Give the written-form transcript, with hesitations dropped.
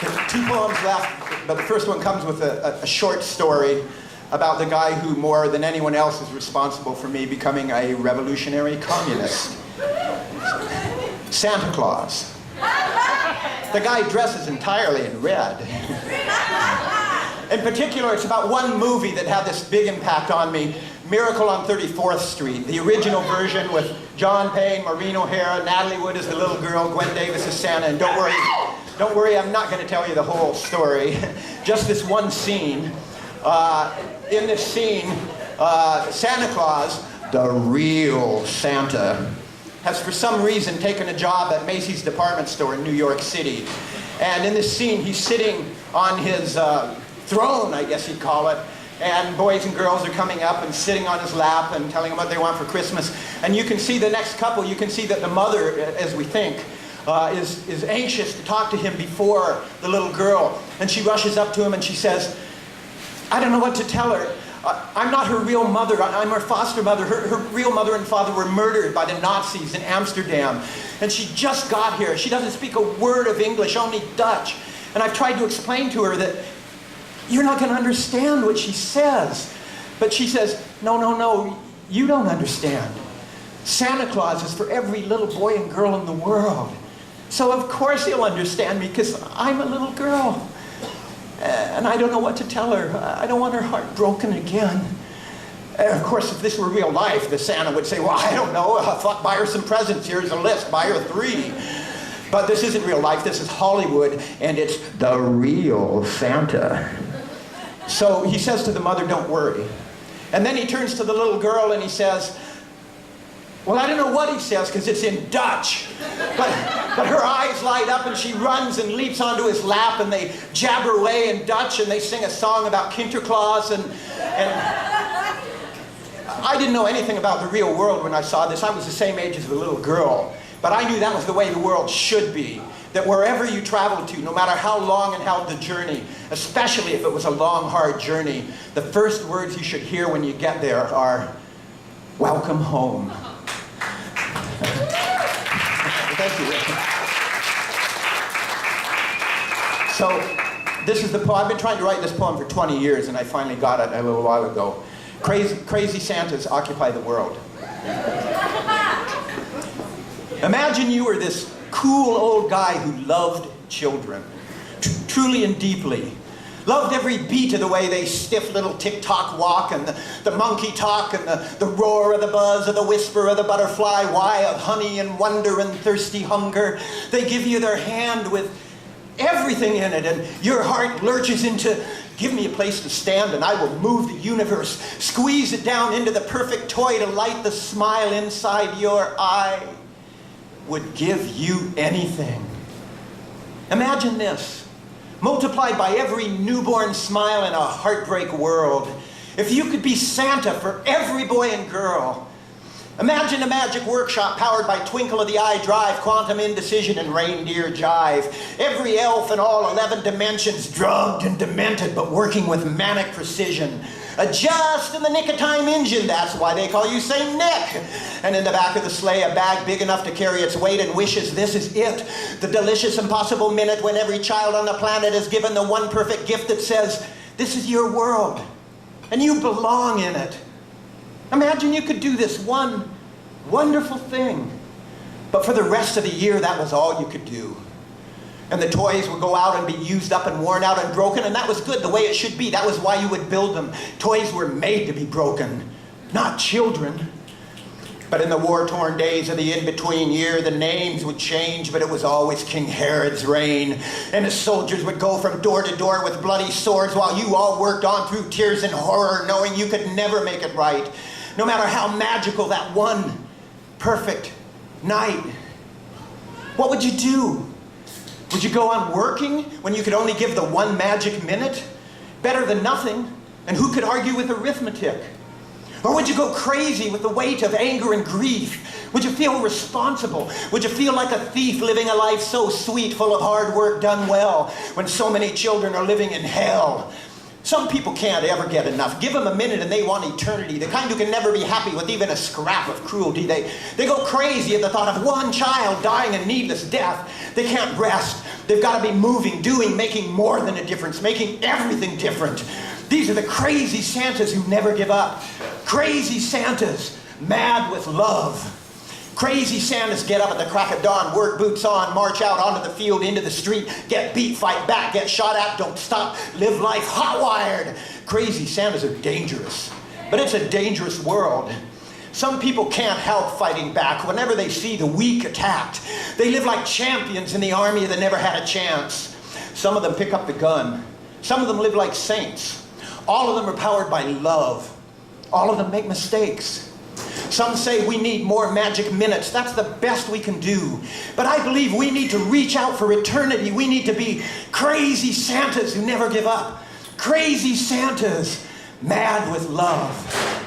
There's 2 poems left, but the first one comes with a short story about the guy who, more than anyone else, is responsible for me becoming a revolutionary communist. Santa Claus. The guy dresses entirely in red. In particular, it's about one movie that had this big impact on me, Miracle on 34th Street, the original version with John Payne, Maureen O'Hara, Natalie Wood as the little girl, Gwen Davis as Santa, and don't worry, I'm not going to tell you the whole story, just this one scene. In this scene, Santa Claus, the real Santa, has for some reason taken a job at Macy's department store in New York City. And in this scene, he's sitting on his throne, I guess you'd call it, and boys and girls are coming up and sitting on his lap and telling him what they want for Christmas. And you can see the next couple, you can see that the mother, as we think, is anxious to talk to him before the little girl. And she rushes up to him and she says, I don't know what to tell her. I'm not her real mother, I'm her foster mother. Her real mother and father were murdered by the Nazis in Amsterdam. And she just got here. She doesn't speak a word of English, only Dutch. And I've tried to explain to her that you're not going to understand what she says. But she says, no, you don't understand. Santa Claus is for every little boy and girl in the world. So of course he'll understand me because I'm a little girl. And I don't know what to tell her. I don't want her heart broken again. Of course, if this were real life, the Santa would say, well, I don't know, buy her some presents. Here's a list, buy her 3. But this isn't real life, this is Hollywood, and it's the real Santa. So he says to the mother, don't worry. And then he turns to the little girl and he says, well, I don't know what he says because it's in Dutch. But her eyes light up and she runs and leaps onto his lap and they jabber away in Dutch and they sing a song about Sinterklaas and I didn't know anything about the real world when I saw this. I was the same age as the little girl. But I knew that was the way the world should be. That wherever you travel to, no matter how long and how the journey, especially if it was a long, hard journey, the first words you should hear when you get there are, welcome home. Thank you. So, this is the poem. I've been trying to write this poem for 20 years and I finally got it a little while ago. Crazy Santas occupy the world. Imagine you were this cool old guy who loved children, truly and deeply. Loved every beat of the way they stiff little tick-tock walk and the monkey talk and the roar of the buzz of the whisper of the butterfly, why of honey and wonder and thirsty hunger. They give you their hand with everything in it and your heart lurches into, give me a place to stand and I will move the universe, squeeze it down into the perfect toy to light the smile inside your eye. Would give you anything. Imagine this, multiplied by every newborn smile in a heartbreak world. If you could be Santa for every boy and girl. Imagine a magic workshop powered by twinkle of the eye drive, quantum indecision, and reindeer jive. Every elf in all 11 dimensions, drugged and demented, but working with manic precision. A just in the nick of time engine, that's why they call you Saint Nick. And in the back of the sleigh, a bag big enough to carry its weight and wishes this is it. The delicious impossible minute when every child on the planet is given the one perfect gift that says, this is your world, and you belong in it. Imagine you could do this one wonderful thing, but for the rest of the year, that was all you could do. And the toys would go out and be used up and worn out and broken, and that was good, the way it should be. That was why you would build them. Toys were made to be broken, not children. But in the war-torn days of the in-between year, the names would change, but it was always King Herod's reign. And the soldiers would go from door to door with bloody swords while you all worked on through tears and horror, knowing you could never make it right. No matter how magical that one perfect night. What would you do? Would you go on working when you could only give the one magic minute? Better than nothing, and who could argue with arithmetic? Or would you go crazy with the weight of anger and grief? Would you feel responsible? Would you feel like a thief living a life so sweet, full of hard work done well, when so many children are living in hell? Some people can't ever get enough. Give them a minute and they want eternity. The kind who can never be happy with even a scrap of cruelty. They go crazy at the thought of one child dying a needless death. They can't rest. They've got to be moving, doing, making more than a difference, making everything different. These are the crazy Santas who never give up. Crazy Santas, mad with love. Crazy Santas get up at the crack of dawn, work boots on, march out onto the field, into the street, get beat, fight back, get shot at, don't stop, live life hot-wired. Crazy Santas are dangerous, but it's a dangerous world. Some people can't help fighting back whenever they see the weak attacked. They live like champions in the army that never had a chance. Some of them pick up the gun. Some of them live like saints. All of them are powered by love. All of them make mistakes. Some say we need more magic minutes. That's the best we can do. But I believe we need to reach out for eternity. We need to be crazy Santas who never give up. Crazy Santas, mad with love.